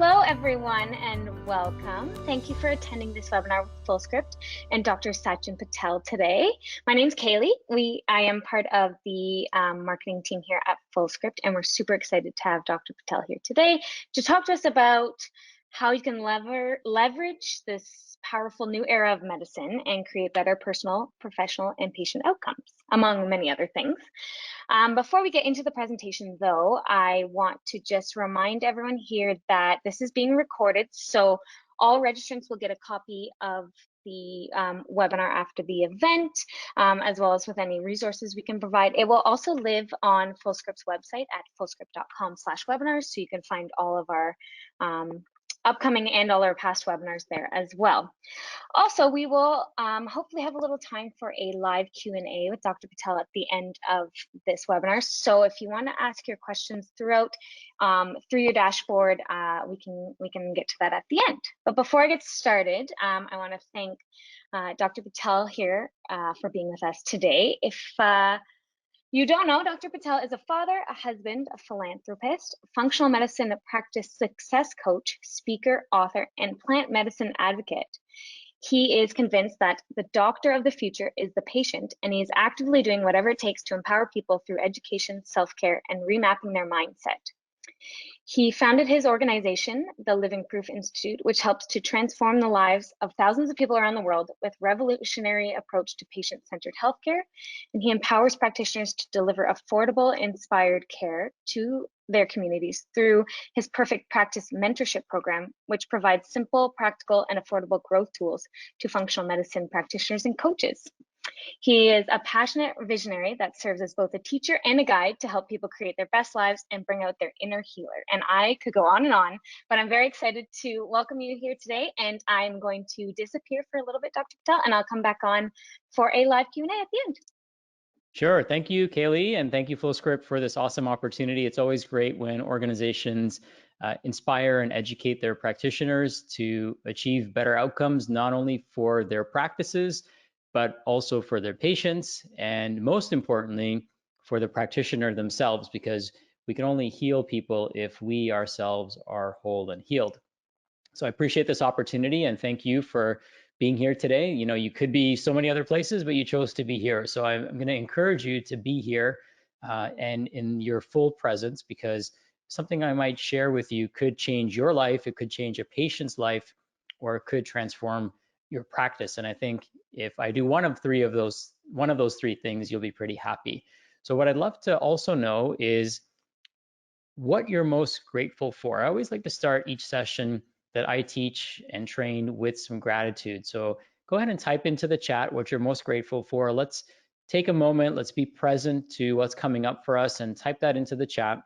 Hello, everyone, and welcome. Thank you for attending this webinar with Fullscript and Dr. Sachin Patel today. My name's Kaylee. I am part of the marketing team here at Fullscript, and we're super excited to have Dr. Patel here today to talk to us about how you can leverage this powerful new era of medicine and create better personal, professional, and patient outcomes, among many other things. Before we get into the presentation, though, I want to just remind everyone here that this is being recorded, so all registrants will get a copy of the webinar after the event, as well as with any resources we can provide. It will also live on Fullscript's website at fullscript.com/webinars, so you can find all of our upcoming and all our past webinars there as well. Also, we will hopefully have a little time for a live Q&A with Dr. Patel at the end of this webinar. So if you want to ask your questions throughout through your dashboard, we can get to that at the end. But before I get started, I want to thank Dr. Patel here for being with us today. If you don't know, Dr. Patel is a father, a husband, a philanthropist, functional medicine practice success coach, speaker, author, and plant medicine advocate. He is convinced that the doctor of the future is the patient, and he is actively doing whatever it takes to empower people through education, self-care, and remapping their mindset. He founded his organization, the Living Proof Institute, which helps to transform the lives of thousands of people around the world with revolutionary approach to patient-centered healthcare. And he empowers practitioners to deliver affordable, inspired care to their communities through his Perfect Practice Mentorship Program, which provides simple, practical, and affordable growth tools to functional medicine practitioners and coaches. He is a passionate visionary that serves as both a teacher and a guide to help people create their best lives and bring out their inner healer. And I could go on, but I'm very excited to welcome you here today. And I'm going to disappear for a little bit, Dr. Patel, and I'll come back on for a live Q&A at the end. Sure. Thank you, Kaylee, and thank you, Fullscript, for this awesome opportunity. It's always great when organizations inspire and educate their practitioners to achieve better outcomes, not only for their practices, but also for their patients, and most importantly, for the practitioner themselves, because we can only heal people if we ourselves are whole and healed. So I appreciate this opportunity and thank you for being here today. You know, you could be so many other places, but you chose to be here. So I'm going to encourage you to be here and in your full presence, because something I might share with you could change your life, it could change a patient's life, or it could transform your practice. And I think if I do one of those three things, you'll be pretty happy. So what I'd love to also know is what you're most grateful for. I always like to start each session that I teach and train with some gratitude. So go ahead and type into the chat what you're most grateful for. Let's take a moment, let's be present to what's coming up for us and type that into the chat.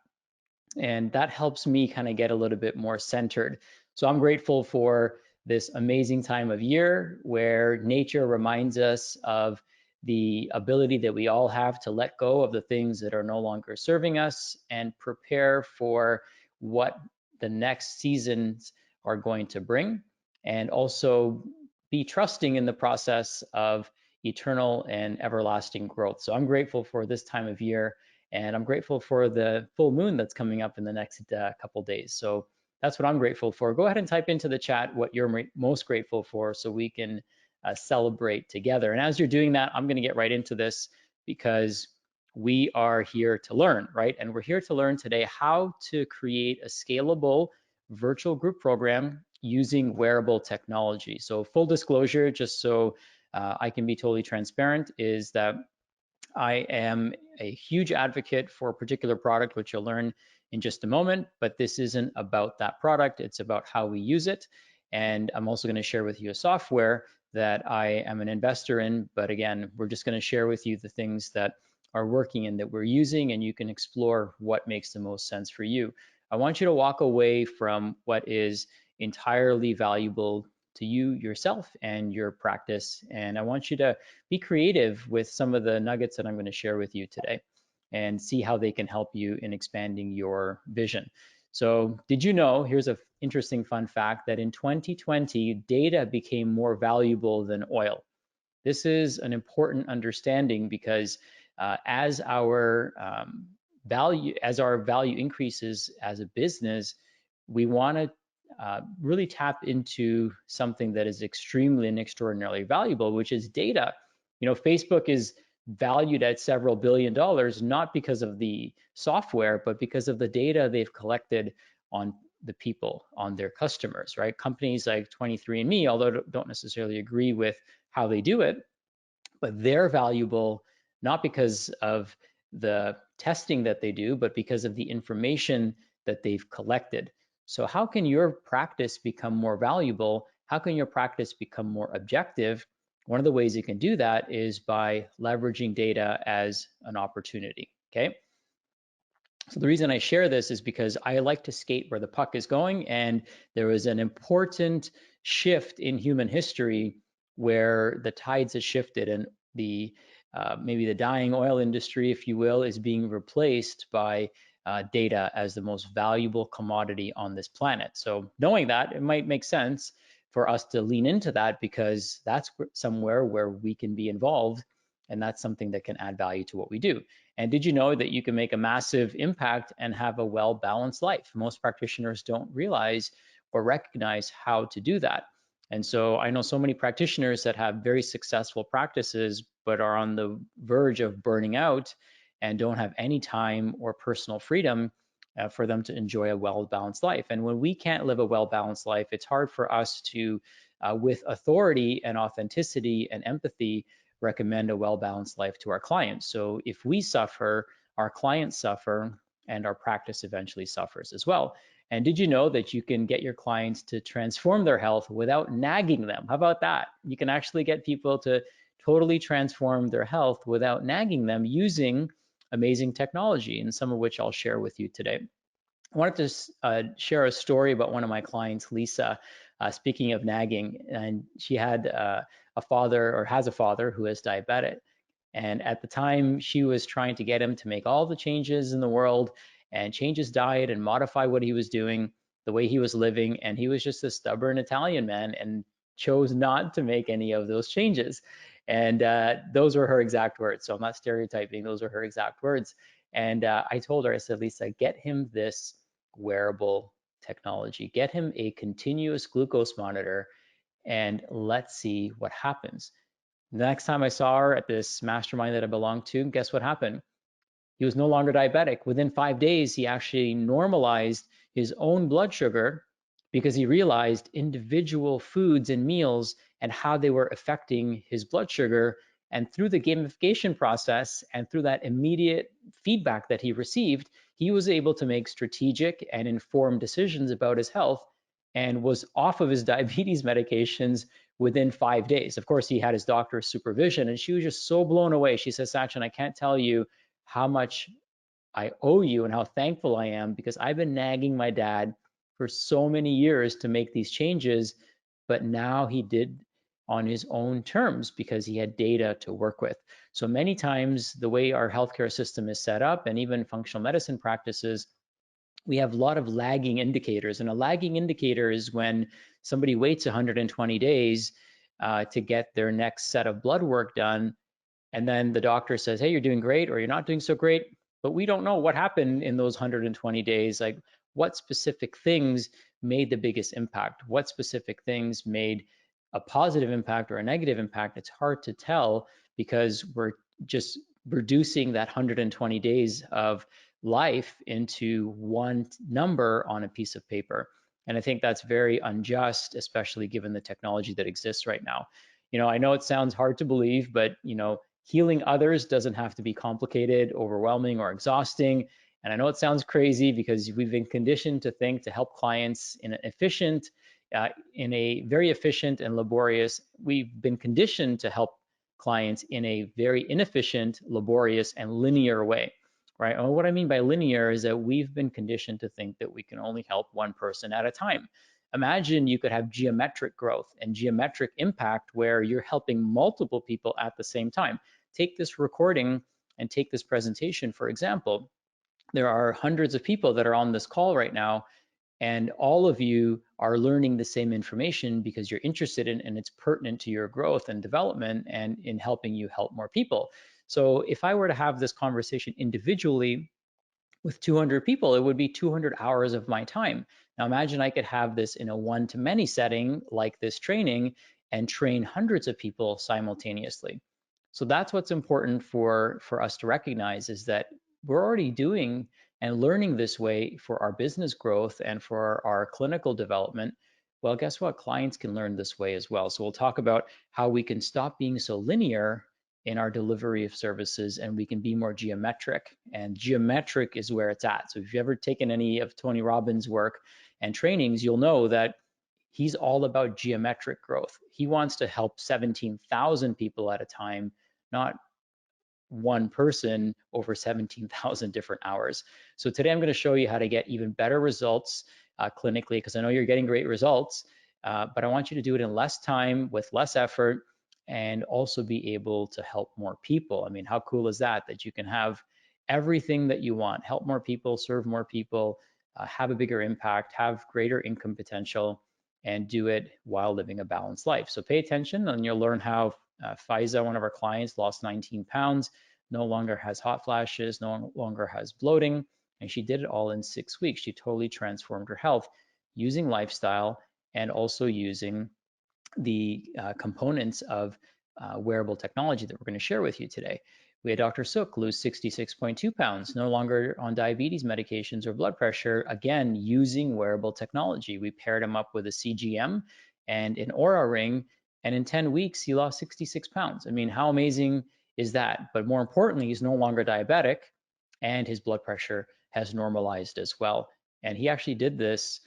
And that helps me kind of get a little bit more centered. So I'm grateful for this amazing time of year where nature reminds us of the ability that we all have to let go of the things that are no longer serving us and prepare for what the next seasons are going to bring, and also be trusting in the process of eternal and everlasting growth. So I'm grateful for this time of year, and I'm grateful for the full moon that's coming up in the next couple days. So that's what I'm grateful for. Go ahead and type into the chat what you're most grateful for so we can celebrate together. And as you're doing that, I'm going to get right into this because we are here to learn, right? And we're here to learn today how to create a scalable virtual group program using wearable technology. So full disclosure, just so I can be totally transparent, is that I am a huge advocate for a particular product, which you'll learn in just a moment, but this isn't about that product, it's about how we use it. And I'm also going to share with you a software that I am an investor in, but again, we're just going to share with you the things that are working and that we're using, and you can explore what makes the most sense for you. I want you to walk away from what is entirely valuable to you yourself and your practice. And I want you to be creative with some of the nuggets that I'm going to share with you today and see how they can help you in expanding your vision. So did you know, here's an interesting fun fact, that in 2020, data became more valuable than oil. This is an important understanding because as our value increases as a business, we want to really tap into something that is extremely and extraordinarily valuable, which is data. Facebook is valued at several billion dollars, not because of the software, but because of the data they've collected on the people, on their customers, right? Companies like 23andMe, although don't necessarily agree with how they do it, but they're valuable not because of the testing that they do, but because of the information that they've collected. So how can your practice become more valuable? How can your practice become more objective? One of the ways you can do that is by leveraging data as an opportunity, okay? So the reason I share this is because I like to skate where the puck is going, and there was an important shift in human history where the tides had shifted, and the maybe the dying oil industry, if you will, is being replaced by data as the most valuable commodity on this planet. So knowing that, it might make sense for us to lean into that, because that's somewhere where we can be involved, and that's something that can add value to what we do. And did you know that you can make a massive impact and have a well-balanced life? Most practitioners don't realize or recognize how to do that. And so I know so many practitioners that have very successful practices, but are on the verge of burning out and don't have any time or personal freedom for them to enjoy a well-balanced life. And when we can't live a well-balanced life, it's hard for us to, with authority and authenticity and empathy, recommend a well-balanced life to our clients. So if we suffer, our clients suffer, and our practice eventually suffers as well. And did you know that you can get your clients to transform their health without nagging them? How about that? You can actually get people to totally transform their health without nagging them using amazing technology, and some of which I'll share with you today. I wanted to share a story about one of my clients, Lisa. Speaking of nagging, and she had a father, or has a father, who is diabetic. And at the time, she was trying to get him to make all the changes in the world and change his diet and modify what he was doing, the way he was living. And he was just a stubborn Italian man and chose not to make any of those changes. And those were her exact words. So I'm not stereotyping, those are her exact words. And I told her, I said, Lisa, get him this wearable technology, get him a continuous glucose monitor, and let's see what happens. The next time I saw her at this mastermind that I belonged to, guess what happened? He was no longer diabetic. Within 5 days, he actually normalized his own blood sugar, because he realized individual foods and meals and how they were affecting his blood sugar. And through the gamification process and through that immediate feedback that he received, he was able to make strategic and informed decisions about his health, and was off of his diabetes medications within 5 days. Of course, he had his doctor's supervision, and she was just so blown away. She says, Sachin, I can't tell you how much I owe you and how thankful I am, because I've been nagging my dad for so many years to make these changes, but now he did on his own terms because he had data to work with. So many times the way our healthcare system is set up, and even functional medicine practices, we have a lot of lagging indicators. And a lagging indicator is when somebody waits 120 days to get their next set of blood work done, and then the doctor says, hey, you're doing great, or you're not doing so great, but we don't know what happened in those 120 days. Like, what specific things made the biggest impact? What specific things made a positive impact or a negative impact? It's hard to tell, because we're just reducing that 120 days of life into one number on a piece of paper. And I think that's very unjust, especially given the technology that exists right now. I know it sounds hard to believe, but healing others doesn't have to be complicated, overwhelming, or exhausting. And I know it sounds crazy, because we've been conditioned to think to help clients in a very efficient and laborious. We've been conditioned to help clients in a very inefficient, laborious, and linear way, right? And what I mean by linear is that we've been conditioned to think that we can only help one person at a time. Imagine you could have geometric growth and geometric impact where you're helping multiple people at the same time. Take this recording and take this presentation, for example. There are hundreds of people that are on this call right now, and all of you are learning the same information because you're interested in, and it's pertinent to your growth and development and in helping you help more people. So if I were to have this conversation individually with 200 people, it would be 200 hours of my time. Now imagine I could have this in a one-to-many setting like this training and train hundreds of people simultaneously. So that's what's important for us to recognize, is that we're already doing and learning this way for our business growth and for our clinical development. Well, guess what? Clients can learn this way as well. So we'll talk about how we can stop being so linear in our delivery of services and we can be more geometric. And geometric is where it's at. So if you've ever taken any of Tony Robbins' work and trainings, you'll know that he's all about geometric growth. He wants to help 17,000 people at a time, not one person over 17,000 different hours. So today I'm going to show you how to get even better results clinically, because I know you're getting great results, but I want you to do it in less time with less effort and also be able to help more people. I mean, how cool is that, that you can have everything that you want, help more people, serve more people, have a bigger impact, have greater income potential, and do it while living a balanced life. So pay attention and you'll learn how Faiza, one of our clients, lost 19 pounds, no longer has hot flashes, no longer has bloating, and she did it all in 6 weeks. She totally transformed her health using lifestyle and also using the components of wearable technology that we're going to share with you today. We had Dr. Sook lose 66.2 pounds, no longer on diabetes medications or blood pressure, again, using wearable technology. We paired him up with a CGM and an Aura ring, and in 10 weeks, he lost 66 pounds. I mean, how amazing is that? But more importantly, he's no longer diabetic and his blood pressure has normalized as well. And he actually did this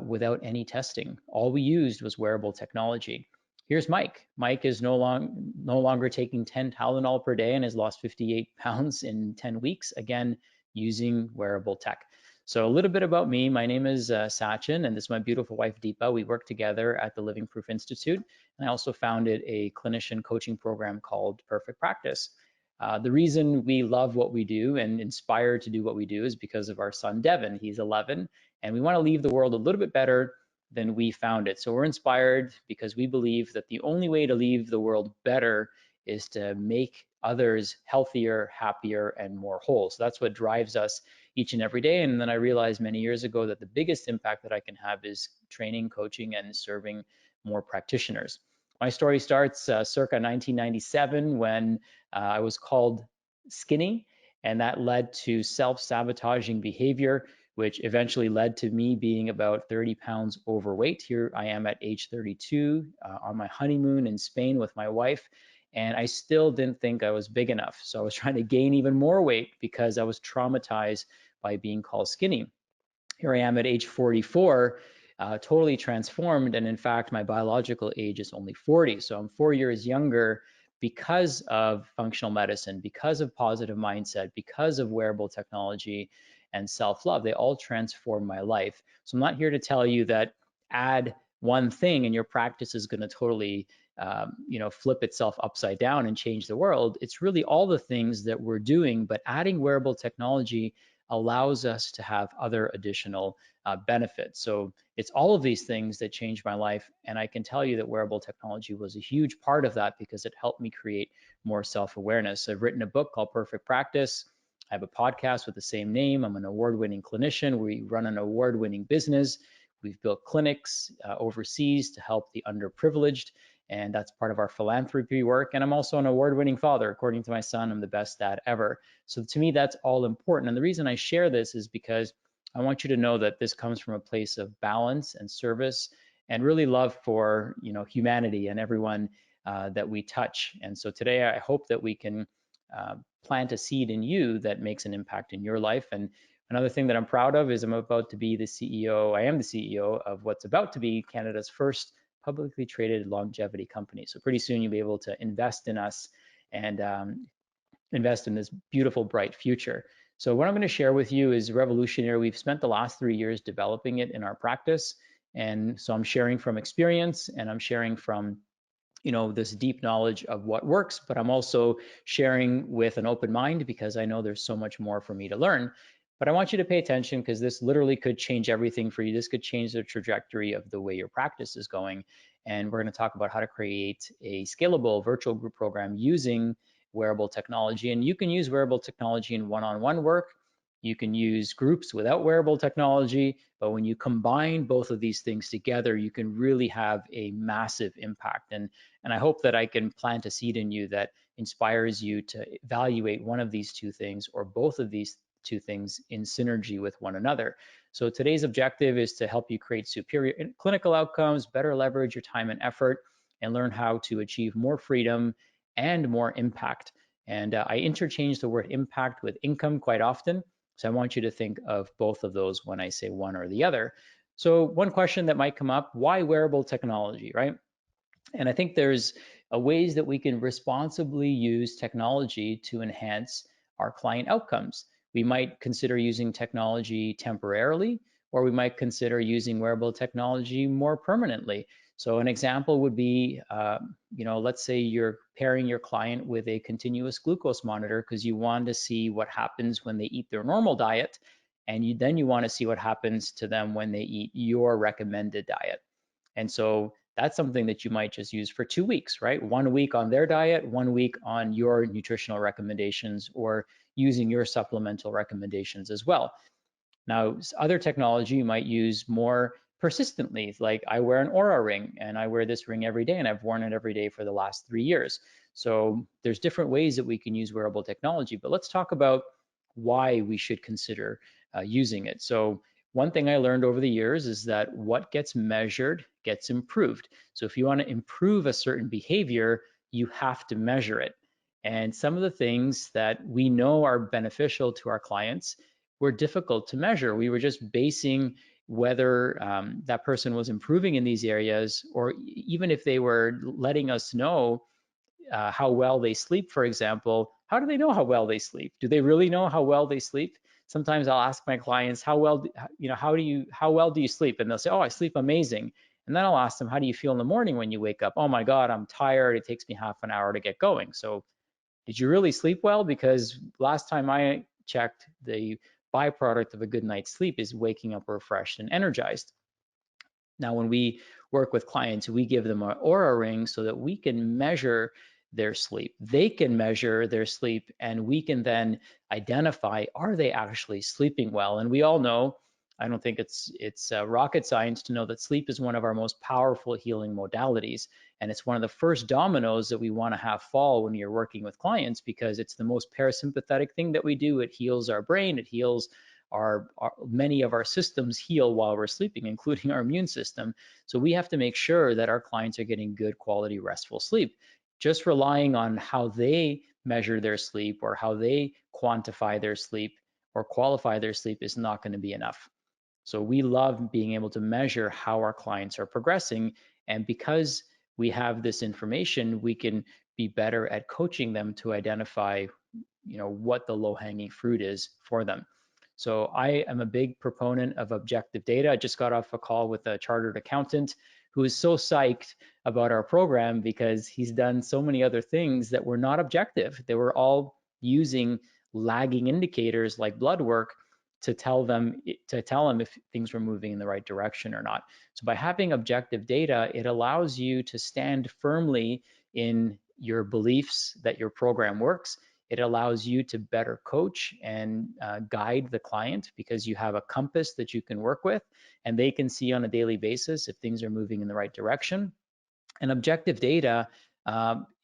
without any testing. All we used was wearable technology. Here's Mike. Mike is no longer taking 10 Tylenol per day and has lost 58 pounds in 10 weeks, again, using wearable tech. So a little bit about me. My name is Sachin, and this is my beautiful wife, Deepa. We work together at the Living Proof Institute, and I also founded a clinician coaching program called Perfect Practice. The reason we love what we do and inspired to do what we do is because of our son, Devin. He's 11, and we want to leave the world a little bit better than we found it. So we're inspired because we believe that the only way to leave the world better is to make others healthier, happier, and more whole. So that's what drives us each and every day. And then I realized many years ago that the biggest impact that I can have is training, coaching, and serving more practitioners. My story starts circa 1997 when I was called skinny, and that led to self-sabotaging behavior, which eventually led to me being about 30 pounds overweight. Here I am at age 32 on my honeymoon in Spain with my wife, and I still didn't think I was big enough. So I was trying to gain even more weight because I was traumatized by being called skinny. Here I am at age 44, totally transformed, and in fact, my biological age is only 40. So I'm 4 years younger because of functional medicine, because of positive mindset, because of wearable technology, and self-love. They all transform my life. So I'm not here to tell you that add one thing and your practice is going to totally flip itself upside down and change the world. It's really all the things that we're doing, but adding wearable technology allows us to have other additional benefits. So it's all of these things that changed my life. And I can tell you that wearable technology was a huge part of that because it helped me create more self-awareness. I've written a book called Perfect Practice. I have a podcast with the same name. I'm an award-winning clinician. We run an award-winning business. We've built clinics overseas to help the underprivileged, and that's part of our philanthropy work. And I'm also an award-winning father. According to my son, I'm the best dad ever. So to me, that's all important. And the reason I share this is because I want you to know that this comes from a place of balance and service and really love for humanity and everyone that we touch. And so today, I hope that we can plant a seed in you that makes an impact in your life. And another thing that I'm proud of is I'm about to be the CEO. I am the CEO of what's about to be Canada's first publicly traded longevity company. So pretty soon you'll be able to invest in us and invest in this beautiful, bright future. So what I'm going to share with you is revolutionary. We've spent the last 3 years developing it in our practice. And so I'm sharing from experience and I'm sharing from this deep knowledge of what works, but I'm also sharing with an open mind because I know there's so much more for me to learn. But I want you to pay attention because this literally could change everything for you. This could change the trajectory of the way your practice is going. And we're going to talk about how to create a scalable virtual group program using wearable technology. And you can use wearable technology in one-on-one work. You can use groups without wearable technology, but when you combine both of these things together, you can really have a massive impact. And I hope that I can plant a seed in you that inspires you to evaluate one of these two things or both of these two things in synergy with one another. So today's objective is to help you create superior clinical outcomes, better leverage your time and effort, and learn how to achieve more freedom and more impact. And I interchange the word impact with income quite often. So I want you to think of both of those when I say one or the other. So one question that might come up, why wearable technology, right? And I think there's ways that we can responsibly use technology to enhance our client outcomes. We might consider using technology temporarily, or we might consider using wearable technology more permanently. So an example would be, let's say you're pairing your client with a continuous glucose monitor because you want to see what happens when they eat their normal diet, and then you want to see what happens to them when they eat your recommended diet. And so that's something that you might just use for 2 weeks, right? 1 week on their diet, 1 week on your nutritional recommendations, or using your supplemental recommendations as well. Now, other technology you might use more persistently, like I wear an Oura ring and I wear this ring every day and I've worn it every day for the last 3 years. So there's different ways that we can use wearable technology, but let's talk about why we should consider using it. So one thing I learned over the years is that what gets measured gets improved. So if you want to improve a certain behavior, you have to measure it. And some of the things that we know are beneficial to our clients were difficult to measure. We were just basing whether that person was improving in these areas, or even if they were letting us know how well they sleep, for example. How do they know how well they sleep? Do they really know how well they sleep? Sometimes I'll ask my clients, how well do you sleep? And they'll say, oh, I sleep amazing. And then I'll ask them, how do you feel in the morning when you wake up? Oh my God, I'm tired. It takes me half an hour to get going. So did you really sleep well? Because last time I checked, the byproduct of a good night's sleep is waking up refreshed and energized. Now, when we work with clients, we give them an Oura ring so that we can measure their sleep. They can measure their sleep, and we can then identify, are they actually sleeping well? And we all know, I don't think it's rocket science to know that sleep is one of our most powerful healing modalities. And it's one of the first dominoes that we want to have fall when you're working with clients, because it's the most parasympathetic thing that we do. It heals our brain, it heals many of our systems heal while we're sleeping, including our immune system. So we have to make sure that our clients are getting good quality restful sleep. Just relying on how they measure their sleep or how they quantify their sleep or qualify their sleep is not going to be enough. So we love being able to measure how our clients are progressing. And because we have this information, we can be better at coaching them to identify, what the low-hanging fruit is for them. So I am a big proponent of objective data. I just got off a call with a chartered accountant who is so psyched about our program because he's done so many other things that were not objective. They were all using lagging indicators like blood work to tell him if things were moving in the right direction or not. So by having objective data, it allows you to stand firmly in your beliefs that your program works. It allows you to better coach and guide the client because you have a compass that you can work with, and they can see on a daily basis if things are moving in the right direction. And objective data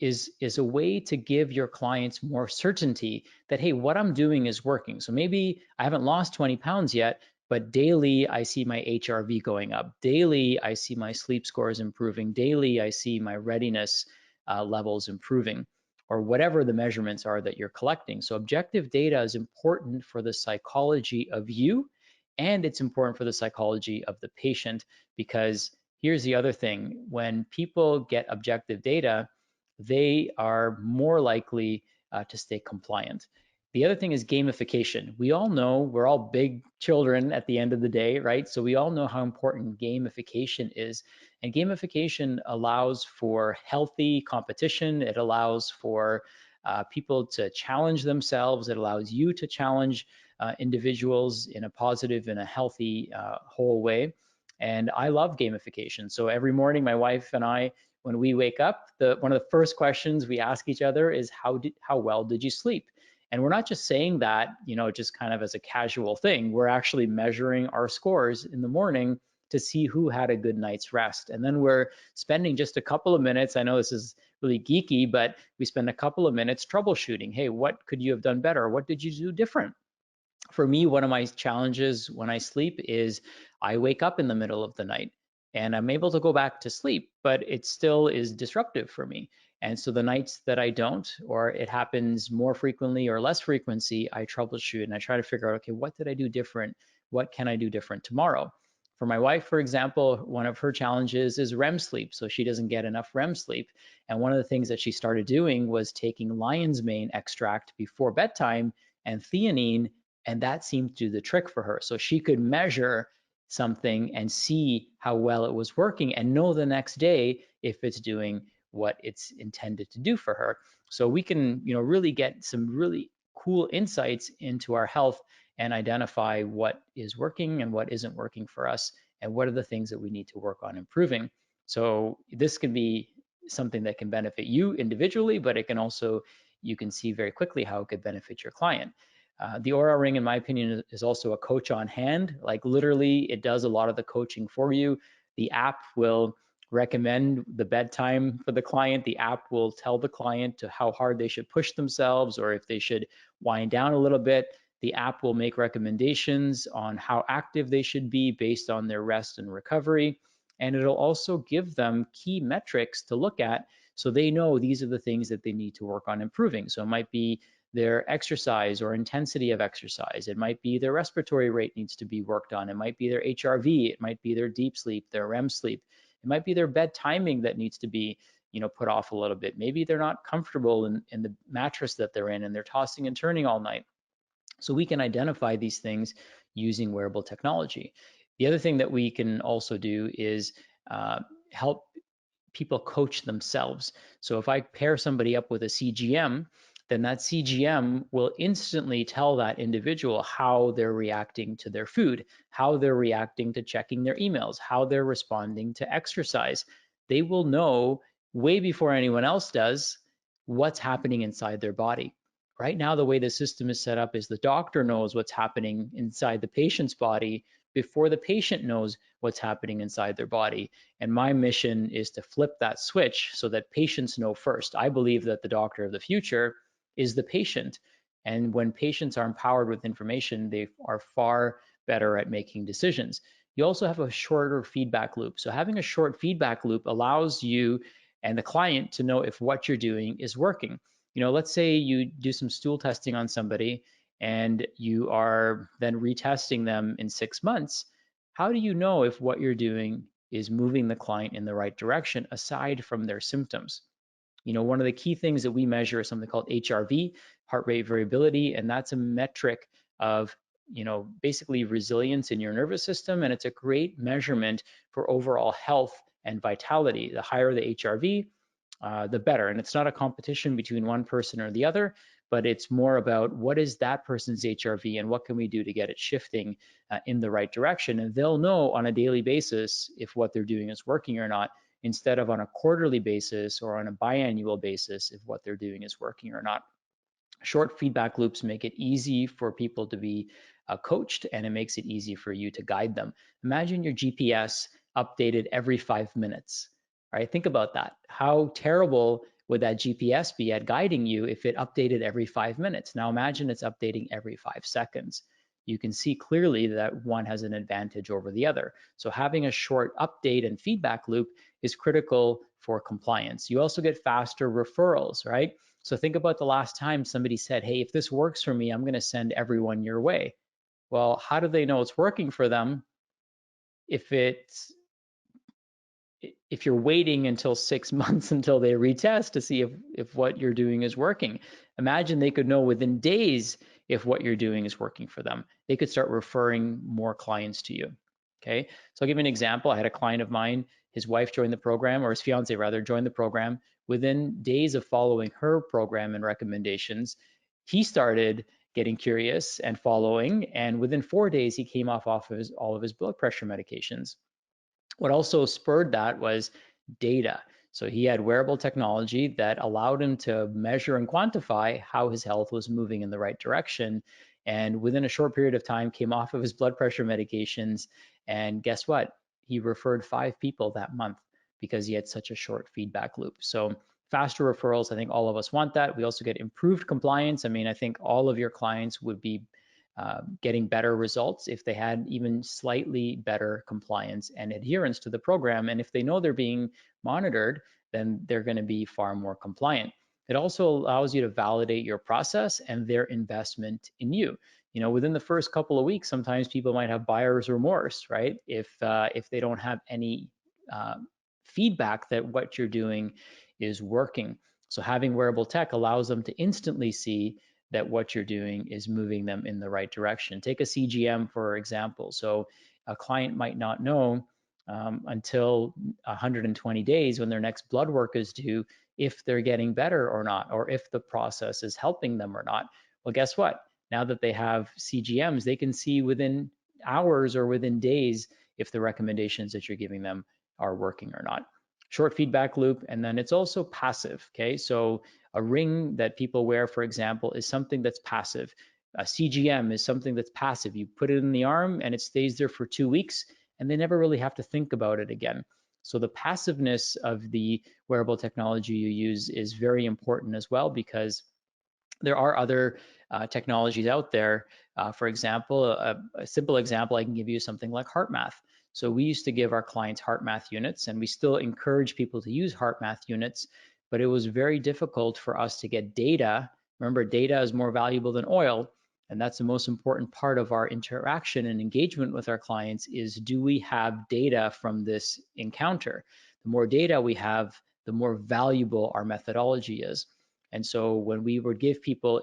is a way to give your clients more certainty that, hey, what I'm doing is working. So maybe I haven't lost 20 pounds yet, but daily I see my HRV going up. Daily I see my sleep scores improving. Daily I see my readiness levels improving, or whatever the measurements are that you're collecting. So objective data is important for the psychology of you, and it's important for the psychology of the patient, because here's the other thing. When people get objective data, they are more likely to stay compliant. The other thing is gamification. We all know we're all big children at the end of the day, right? So we all know how important gamification is. And gamification allows for healthy competition. It allows for people to challenge themselves. It allows you to challenge individuals in a positive and a healthy, whole way. And I love gamification. So every morning, my wife and I, when we wake up, one of the first questions we ask each other is, how well did you sleep? And we're not just saying that, just kind of as a casual thing. We're actually measuring our scores in the morning to see who had a good night's rest. And then we're spending just a couple of minutes. I know this is really geeky, but we spend a couple of minutes troubleshooting. Hey, what could you have done better? What did you do different? For me, one of my challenges when I sleep is I wake up in the middle of the night and I'm able to go back to sleep, but it still is disruptive for me. And so the nights that I don't, or it happens more frequently or less frequency, I troubleshoot and I try to figure out, okay, what did I do different? What can I do different tomorrow? For my wife, for example, one of her challenges is REM sleep. So she doesn't get enough REM sleep. And one of the things that she started doing was taking lion's mane extract before bedtime and theanine, and that seemed to do the trick for her. So she could measure something and see how well it was working and know the next day if it's doing what it's intended to do for her. So we can, really get some really cool insights into our health and identify what is working and what isn't working for us and what are the things that we need to work on improving. So this can be something that can benefit you individually, but it can also, you can see very quickly how it could benefit your client. The Aura Ring, in my opinion, is also a coach on hand. Like literally, it does a lot of the coaching for you. The app will recommend the bedtime for the client. The app will tell the client to how hard they should push themselves or if they should wind down a little bit. The app will make recommendations on how active they should be based on their rest and recovery. And it'll also give them key metrics to look at so they know these are the things that they need to work on improving. So it might be their exercise or intensity of exercise. It might be their respiratory rate needs to be worked on. It might be their HRV. It might be their deep sleep, their REM sleep. It might be their bed timing that needs to be, put off a little bit. Maybe they're not comfortable in the mattress that they're in and they're tossing and turning all night. So we can identify these things using wearable technology. The other thing that we can also do is help people coach themselves. So if I pair somebody up with a CGM, then that CGM will instantly tell that individual how they're reacting to their food, how they're reacting to checking their emails, how they're responding to exercise. They will know way before anyone else does what's happening inside their body. Right now, the way the system is set up is the doctor knows what's happening inside the patient's body before the patient knows what's happening inside their body. And my mission is to flip that switch so that patients know first. I believe that the doctor of the future is the patient. And when patients are empowered with information, they are far better at making decisions. You also have a shorter feedback loop. So having a short feedback loop allows you and the client to know if what you're doing is working. Let's say you do some stool testing on somebody and you are then retesting them in 6 months. How do you know if what you're doing is moving the client in the right direction aside from their symptoms? One of the key things that we measure is something called HRV, heart rate variability, and that's a metric of basically resilience in your nervous system, and it's a great measurement for overall health and vitality. The higher the HRV, the better. And it's not a competition between one person or the other, but it's more about what is that person's HRV and what can we do to get it shifting in the right direction. And they'll know on a daily basis if what they're doing is working or not, instead of on a quarterly basis or on a biannual basis if what they're doing is working or not. Short feedback loops make it easy for people to be coached, and it makes it easy for you to guide them. Imagine your GPS updated every 5 minutes. All right, think about that. How terrible would that GPS be at guiding you if it updated every 5 minutes? Now imagine it's updating every 5 seconds. You can see clearly that one has an advantage over the other. So having a short update and feedback loop is critical for compliance. You also get faster referrals, right? So think about the last time somebody said, hey, if this works for me, I'm going to send everyone your way. Well, how do they know it's working for them if you're waiting until 6 months until they retest to see if what you're doing is working? Imagine they could know within days if what you're doing is working for them. They could start referring more clients to you. Okay, so I'll give you an example. I had a client of mine, his wife joined the program, or his fiance rather, joined the program. Within days of following her program and recommendations, he started getting curious and following, and within 4 days, he came off all of his blood pressure medications. What also spurred that was data. So he had wearable technology that allowed him to measure and quantify how his health was moving in the right direction. And within a short period of time, came off of his blood pressure medications. And guess what? He referred 5 people that month because he had such a short feedback loop. So faster referrals, I think all of us want that. We also get improved compliance. I mean, I think all of your clients would be getting better results if they had even slightly better compliance and adherence to the program. And if they know they're being monitored, then they're going to be far more compliant. It also allows you to validate your process and their investment in you. You know, within the first couple of weeks, sometimes people might have buyer's remorse, right? If they don't have any uh, feedback that what you're doing is working. So having wearable tech allows them to instantly see that what you're doing is moving them in the right direction. Take a CGM, for example. So a client might not know until 120 days when their next blood work is due if they're getting better or not, or if the process is helping them or not. Well, guess what? Now that they have CGMs, they can see within hours or within days if the recommendations that you're giving them are working or not. Short feedback loop, and then it's also passive. Okay, so a ring that people wear, for example, is something that's passive. A CGM is something that's passive. You put it in the arm and it stays there for 2 weeks, and they never really have to think about it again. So the passiveness of the wearable technology you use is very important as well, because there are other technologies out there. For example, a simple example I can give you is something like HeartMath. So we used to give our clients HeartMath units, and we still encourage people to use HeartMath units, but it was very difficult for us to get data. Remember, data is more valuable than oil, and that's the most important part of our interaction and engagement with our clients is, do we have data from this encounter? The more data we have, the more valuable our methodology is. And so when we would give people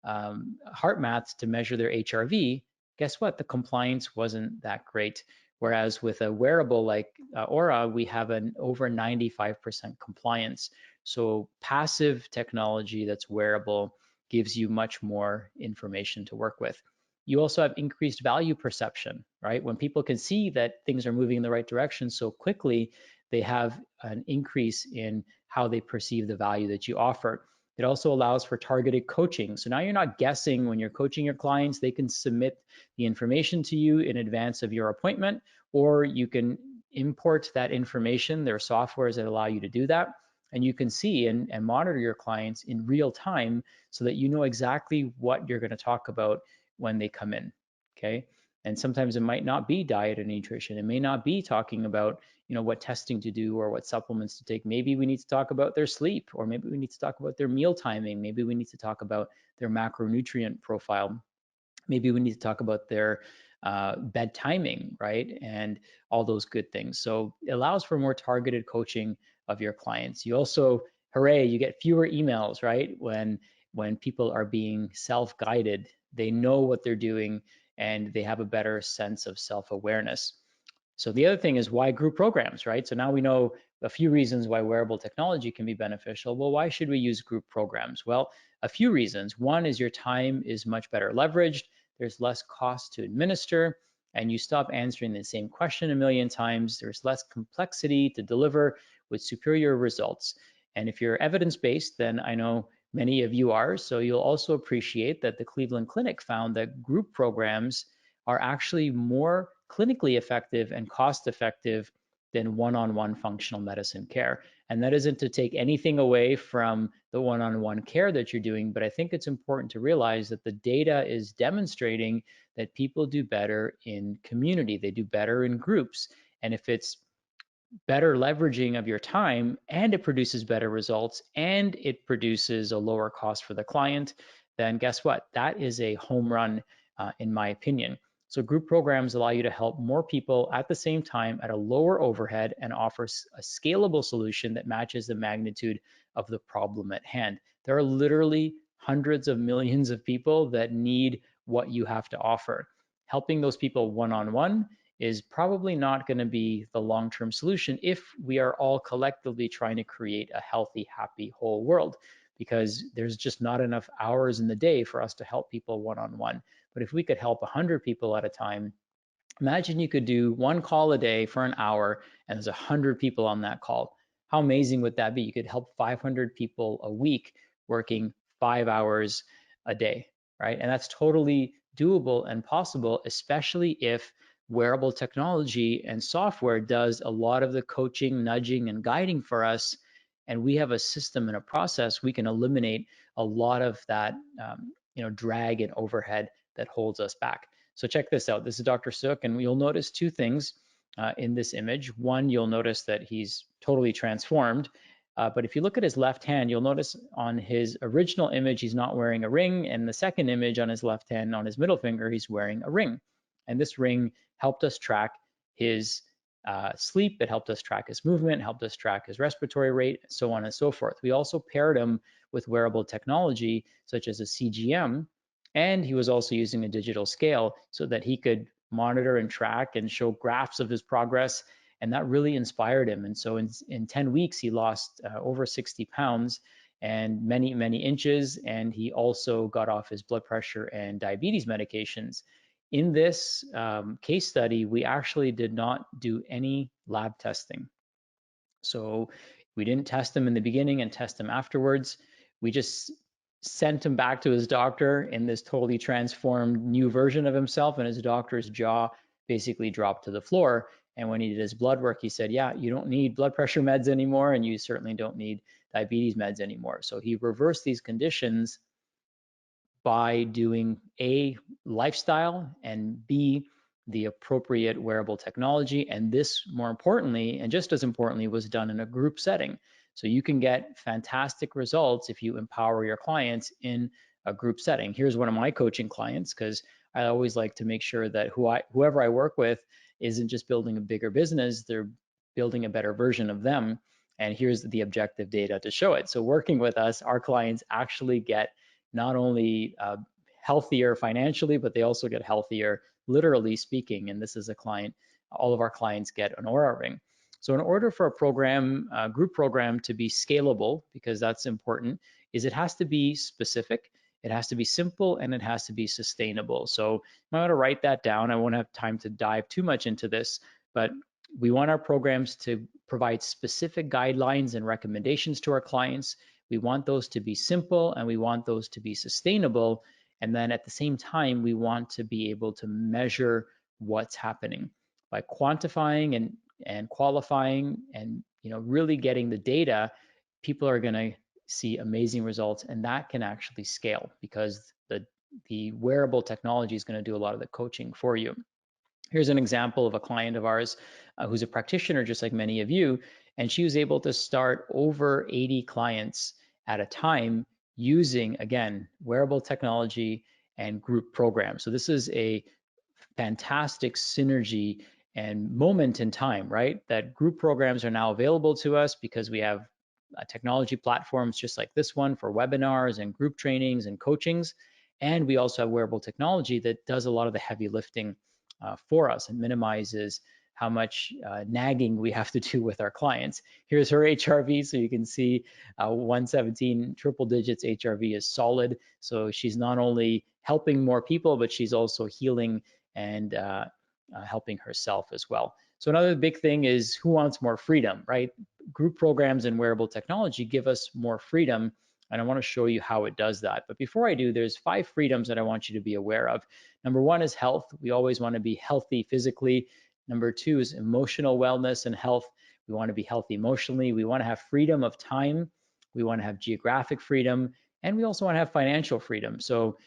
heart maths to measure their HRV, guess what? The compliance wasn't that great. Whereas with a wearable like Aura, we have an over 95% compliance. So passive technology that's wearable gives you much more information to work with. You also have increased value perception, right? When people can see that things are moving in the right direction so quickly, they have an increase in how they perceive the value that you offer. It also allows for targeted coaching. So now you're not guessing when you're coaching your clients. They can submit the information to you in advance of your appointment, or you can import that information. There are softwares that allow you to do that. And you can see and monitor your clients in real time so that you know exactly what you're going to talk about when they come in. Okay. And sometimes it might not be diet and nutrition. It may not be talking about, you know, what testing to do or what supplements to take. Maybe we need to talk about their sleep, or maybe we need to talk about their meal timing. Maybe we need to talk about their macronutrient profile. Maybe we need to talk about their bed timing, right? And all those good things. So it allows for more targeted coaching of your clients. You also, hooray, you get fewer emails, right? When people are being self-guided, they know what they're doing and they have a better sense of self-awareness. So the other thing is, why group programs, right? So now we know a few reasons why wearable technology can be beneficial. Well, why should we use group programs? Well, a few reasons. One is your time is much better leveraged. There's less cost to administer, and you stop answering the same question a million times. There's less complexity to deliver with superior results. And if you're evidence-based, then I know many of you are, so you'll also appreciate that the Cleveland Clinic found that group programs are actually more clinically effective and cost effective than one-on-one functional medicine care. And that isn't to take anything away from the one-on-one care that you're doing, but I think it's important to realize that the data is demonstrating that people do better in community, they do better in groups. And if it's better leveraging of your time and it produces better results and it produces a lower cost for the client, then guess what? That is a home run, in my opinion. So group programs allow you to help more people at the same time at a lower overhead and offers a scalable solution that matches the magnitude of the problem at hand. There are literally hundreds of millions of people that need what you have to offer. Helping those people one-on-one is probably not going to be the long-term solution if we are all collectively trying to create a healthy, happy, whole world, because there's just not enough hours in the day for us to help people one-on-one. But if we could help 100 people at a time, imagine you could do one call a day for an hour and there's 100 people on that call. How amazing would that be? You could help 500 people a week working 5 hours a day, right? And that's totally doable and possible, especially if wearable technology and software does a lot of the coaching, nudging, and guiding for us. And we have a system and a process, we can eliminate a lot of that drag and overhead that holds us back. So check this out. This is Dr. Sook, and you'll notice two things in this image. One, you'll notice that he's totally transformed. But if you look at his left hand, you'll notice on his original image, he's not wearing a ring. And the second image on his left hand, on his middle finger, he's wearing a ring. And this ring helped us track his sleep. It helped us track his movement, helped us track his respiratory rate, so on and so forth. We also paired him with wearable technology, such as a CGM, and he was also using a digital scale so that he could monitor and track and show graphs of his progress. And that really inspired him. And so in 10 weeks, he lost over 60 pounds and many, many inches. And he also got off his blood pressure and diabetes medications. In this case study, we actually did not do any lab testing. So we didn't test him in the beginning and test him afterwards. We just sent him back to his doctor in this totally transformed new version of himself, and his doctor's jaw basically dropped to the floor. And when he did his blood work, he said, yeah, you don't need blood pressure meds anymore, and you certainly don't need diabetes meds anymore. So he reversed these conditions by doing A, lifestyle, and B, the appropriate wearable technology. And this, more importantly, and just as importantly, was done in a group setting. So you can get fantastic results if you empower your clients in a group setting. Here's one of my coaching clients, because I always like to make sure that whoever I work with isn't just building a bigger business, they're building a better version of them. And here's the objective data to show it. So working with us, our clients actually get not only healthier financially, but they also get healthier, literally speaking. And this is a client, all of our clients get an Oura ring. So in order for a program, a group program to be scalable, because that's important, is it has to be specific, it has to be simple, and it has to be sustainable. So you might want to write that down. I won't have time to dive too much into this, but we want our programs to provide specific guidelines and recommendations to our clients. We want those to be simple, and we want those to be sustainable. And then at the same time, we want to be able to measure what's happening by quantifying and qualifying and really getting the data. People are going to see amazing results, and that can actually scale because the wearable technology is going to do a lot of the coaching for you. Here's an example of a client of ours who's a practitioner, just like many of you, and she was able to start over 80 clients at a time using, again, wearable technology and group programs. So this is a fantastic synergy and moment in time, right? That group programs are now available to us because we have technology platforms just like this one for webinars and group trainings and coachings. And we also have wearable technology that does a lot of the heavy lifting for us and minimizes how much nagging we have to do with our clients. Here's her HRV, so you can see 117 triple digits HRV is solid. So she's not only helping more people, but she's also healing and helping herself as well. So another big thing is who wants more freedom, right? Group programs and wearable technology give us more freedom, and I want to show you how it does that. But before I do, there's 5 freedoms that I want you to be aware of. Number 1 is health. We always want to be healthy physically. Number 2 is emotional wellness and health. We want to be healthy emotionally. We want to have freedom of time. We want to have geographic freedom, and we also want to have financial freedom. So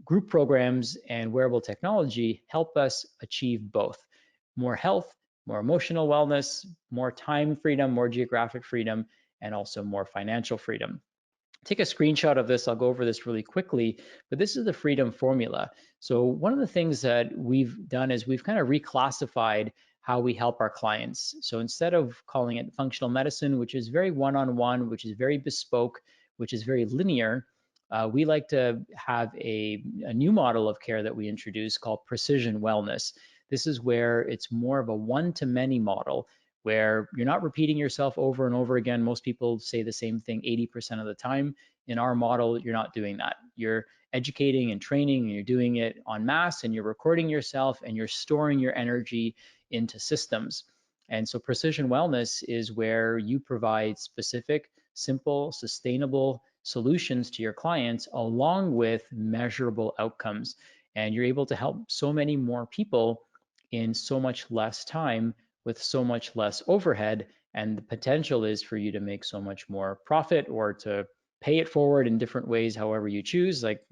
group programs and wearable technology help us achieve both: more health, more emotional wellness, more time freedom, more geographic freedom, and also more financial freedom. Take a screenshot of this. I'll go over this really quickly, but this is the freedom formula. So one of the things that we've done is we've kind of reclassified how we help our clients. So instead of calling it functional medicine, which is very one-on-one, which is very bespoke, which is very linear, we like to have a new model of care that we introduce called precision wellness. This is where it's more of a one-to-many model, where you're not repeating yourself over and over again. Most people say the same thing 80% of the time. In our model, you're not doing that. You're educating and training, and you're doing it en masse, and you're recording yourself, and you're storing your energy into systems. And so precision wellness is where you provide specific, simple, sustainable solutions to your clients along with measurable outcomes. And you're able to help so many more people in so much less time with so much less overhead. And the potential is for you to make so much more profit or to pay it forward in different ways, however you choose. Like,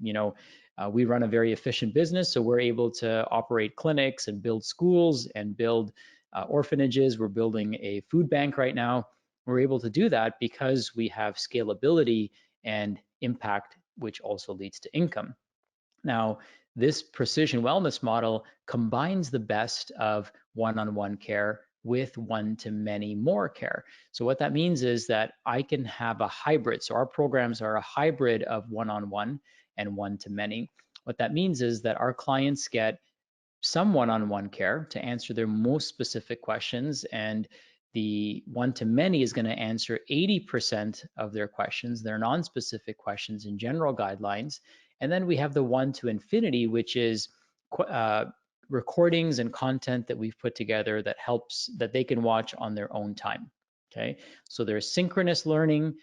we run a very efficient business, so we're able to operate clinics and build schools and build orphanages. We're building a food bank right now. We're able to do that because we have scalability and impact, which also leads to income. Now, this precision wellness model combines the best of one-on-one care with one-to-many more care. So what that means is that I can have a hybrid. So our programs are a hybrid of one-on-one and one-to-many. What that means is that our clients get some one-on-one care to answer their most specific questions, and the one-to-many is going to answer 80% of their questions, their non-specific questions and general guidelines. And then we have the one-to-infinity, which is recordings and content that we've put together that helps, that they can watch on their own time. Okay, so there's synchronous learning,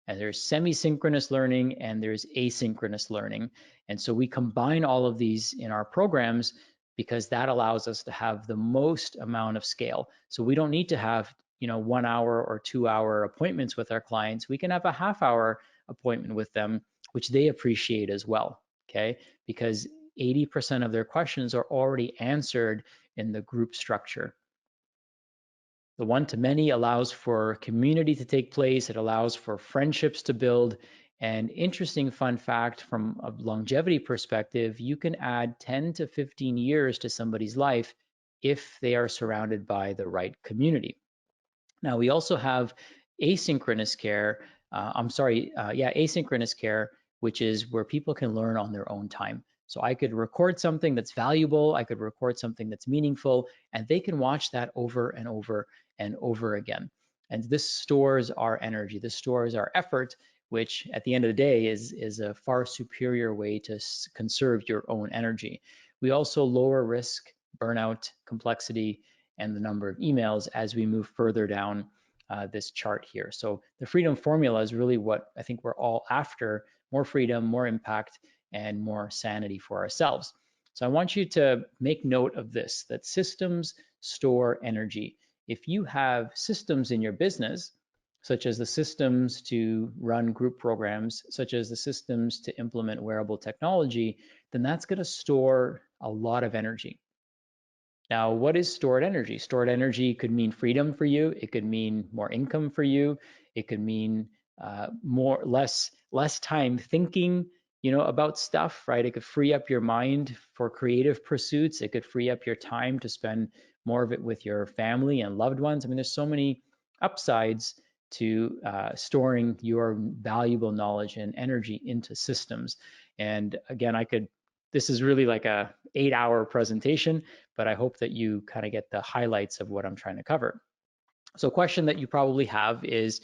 and there's semi-synchronous learning, and there's asynchronous learning. And so we combine all of these in our programs because that allows us to have the most amount of scale. So we don't need to have 1 hour or 2 hour appointments with our clients. We can have a half-hour appointment with them, which they appreciate as well, okay? Because 80% of their questions are already answered in the group structure. The one-to-many allows for community to take place. It allows for friendships to build. And interesting fun fact from a longevity perspective, you can add 10 to 15 years to somebody's life if they are surrounded by the right community. Now, we also have asynchronous care. Asynchronous care, which is where people can learn on their own time. So I could record something that's valuable, I could record something that's meaningful, and they can watch that over and over and over again. And this stores our energy, this stores our effort, which at the end of the day is a far superior way to conserve your own energy. We also lower risk, burnout, complexity, and the number of emails as we move further down this chart here. So the freedom formula is really what I think we're all after: more freedom, more impact, and more sanity for ourselves. So I want you to make note of this, that systems store energy. If you have systems in your business, such as the systems to run group programs, such as the systems to implement wearable technology, then that's going to store a lot of energy. Now, what is stored energy? Stored energy could mean freedom for you. It could mean more income for you. It could mean less time thinking, about stuff, right? It could free up your mind for creative pursuits. It could free up your time to spend more of it with your family and loved ones. I mean, there's so many upsides to storing your valuable knowledge and energy into systems. And again, this is really like a 8-hour presentation, but I hope that you kind of get the highlights of what I'm trying to cover. So a question that you probably have is,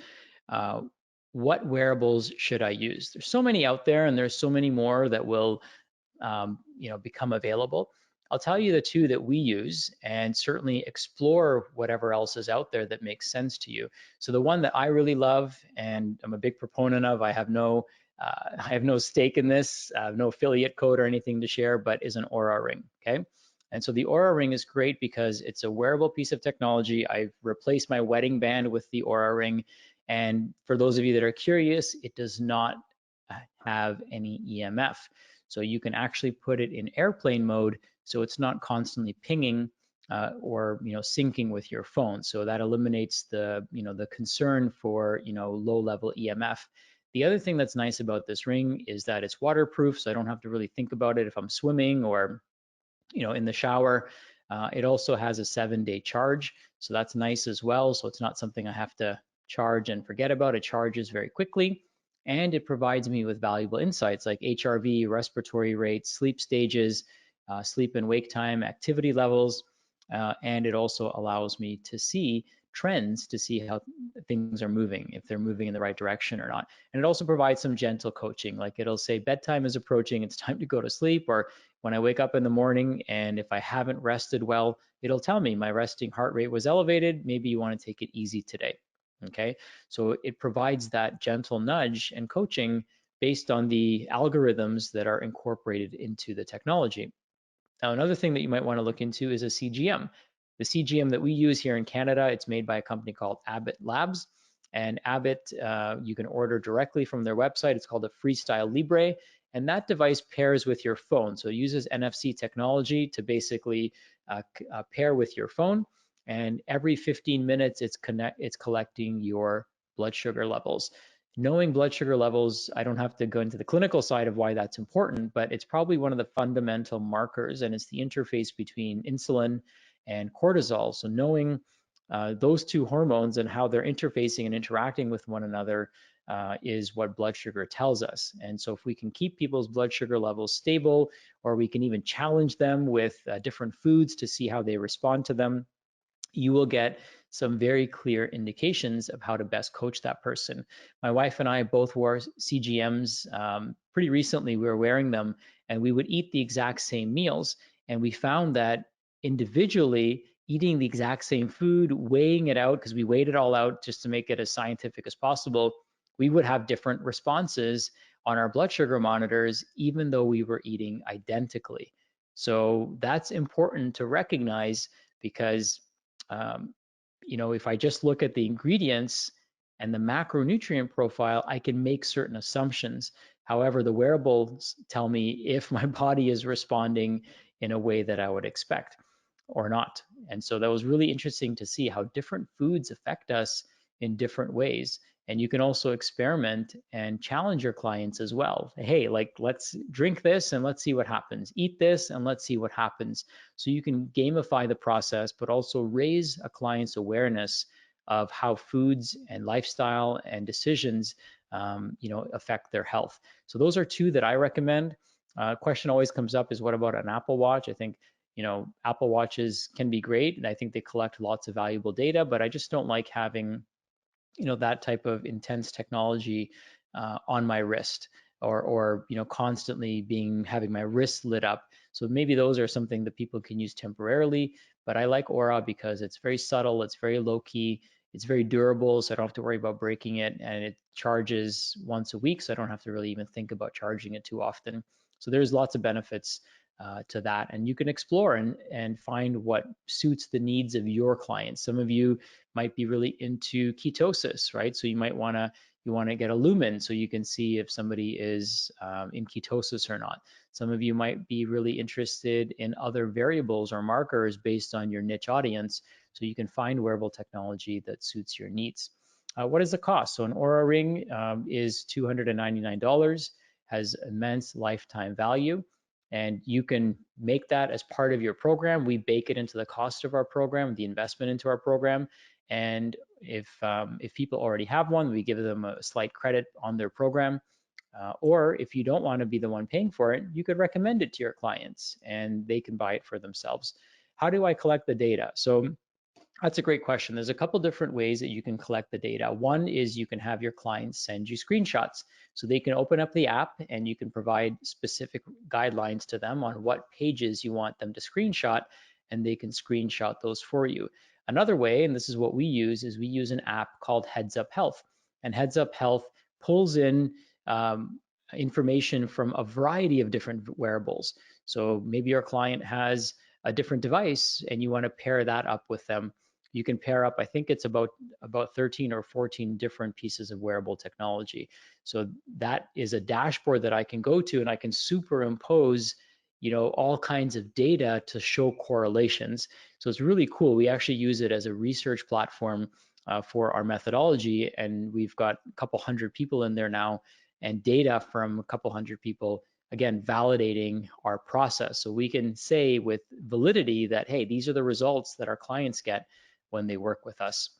what wearables should I use? There's so many out there, and there's so many more that will become available. I'll tell you the two that we use, and certainly explore whatever else is out there that makes sense to you. So the one that I really love and I'm a big proponent of, I have no stake in this, no affiliate code or anything to share, but is an Oura Ring, okay? And so the Oura Ring is great because it's a wearable piece of technology. I've replaced my wedding band with the Oura Ring. And for those of you that are curious, it does not have any EMF. So you can actually put it in airplane mode, so it's not constantly pinging or syncing with your phone. So that eliminates the the concern for low-level EMF. The other thing that's nice about this ring is that it's waterproof, so I don't have to really think about it if I'm swimming or in the shower. It also has a 7-day charge, so that's nice as well. So it's not something I have to charge and forget about. It charges very quickly, and it provides me with valuable insights like HRV, respiratory rates, sleep stages, sleep and wake time, activity levels, and it also allows me to see trends to see how things are moving, if they're moving in the right direction or not. And it also provides some gentle coaching, like it'll say bedtime is approaching, it's time to go to sleep, or when I wake up in the morning and if I haven't rested well, it'll tell me my resting heart rate was elevated, maybe you want to take it easy today. Okay, so it provides that gentle nudge and coaching based on the algorithms that are incorporated into the technology. Now, another thing that you might want to look into is a CGM. The CGM that we use here in Canada, it's made by a company called Abbott Labs. And Abbott, you can order directly from their website. It's called a Freestyle Libre. And that device pairs with your phone. So it uses NFC technology to basically pair with your phone. And every 15 minutes, it's collecting your blood sugar levels. Knowing blood sugar levels, I don't have to go into the clinical side of why that's important, but it's probably one of the fundamental markers, and it's the interface between insulin and cortisol. So knowing those two hormones and how they're interfacing and interacting with one another is what blood sugar tells us. And so if we can keep people's blood sugar levels stable, or we can even challenge them with different foods to see how they respond to them, you will get some very clear indications of how to best coach that person. My wife and I both wore CGMs pretty recently. We were wearing them and we would eat the exact same meals. And we found that individually, eating the exact same food, weighing it out, because we weighed it all out just to make it as scientific as possible, we would have different responses on our blood sugar monitors, even though we were eating identically. So that's important to recognize, because if I just look at the ingredients and the macronutrient profile, I can make certain assumptions. However, the wearables tell me if my body is responding in a way that I would expect or not. And so that was really interesting to see how different foods affect us in different ways. And you can also experiment and challenge your clients as well. Hey, let's drink this and let's see what happens. Eat this and let's see what happens. So you can gamify the process, but also raise a client's awareness of how foods and lifestyle and decisions, affect their health. So those are two that I recommend. Question always comes up is, what about an Apple Watch? I think Apple Watches can be great, and I think they collect lots of valuable data, but I just don't like having that type of intense technology on my wrist, or constantly having my wrist lit up. So maybe those are something that people can use temporarily, but I like Aura because it's very subtle, it's very low key, it's very durable, so I don't have to worry about breaking it, and it charges once a week, so I don't have to really even think about charging it too often. So there's lots of benefits to that, and you can explore and find what suits the needs of your clients. Some of you might be really into ketosis, right? So you want to get a lumen so you can see if somebody is in ketosis or not. Some of you might be really interested in other variables or markers based on your niche audience, so you can find wearable technology that suits your needs. What is the cost? So an Aura Ring is $299, has immense lifetime value, and you can make that as part of your program. We bake it into the cost of our program, the investment into our program. And if people already have one, we give them a slight credit on their program. Or if you don't want to be the one paying for it, you could recommend it to your clients and they can buy it for themselves. How do I collect the data? So that's a great question. There's a couple different ways that you can collect the data. One is you can have your clients send you screenshots. So they can open up the app and you can provide specific guidelines to them on what pages you want them to screenshot, and they can screenshot those for you. Another way, and this is what we use, is we use an app called Heads Up Health. And Heads Up Health pulls in information from a variety of different wearables. So maybe your client has a different device and you want to pair that up with them. You can pair up, I think it's about 13 or 14 different pieces of wearable technology. So that is a dashboard that I can go to and I can superimpose all kinds of data to show correlations. So it's really cool. We actually use it as a research platform for our methodology, and we've got a couple hundred people in there now, and data from a couple hundred people, again, validating our process. So we can say with validity that, hey, these are the results that our clients get when they work with us.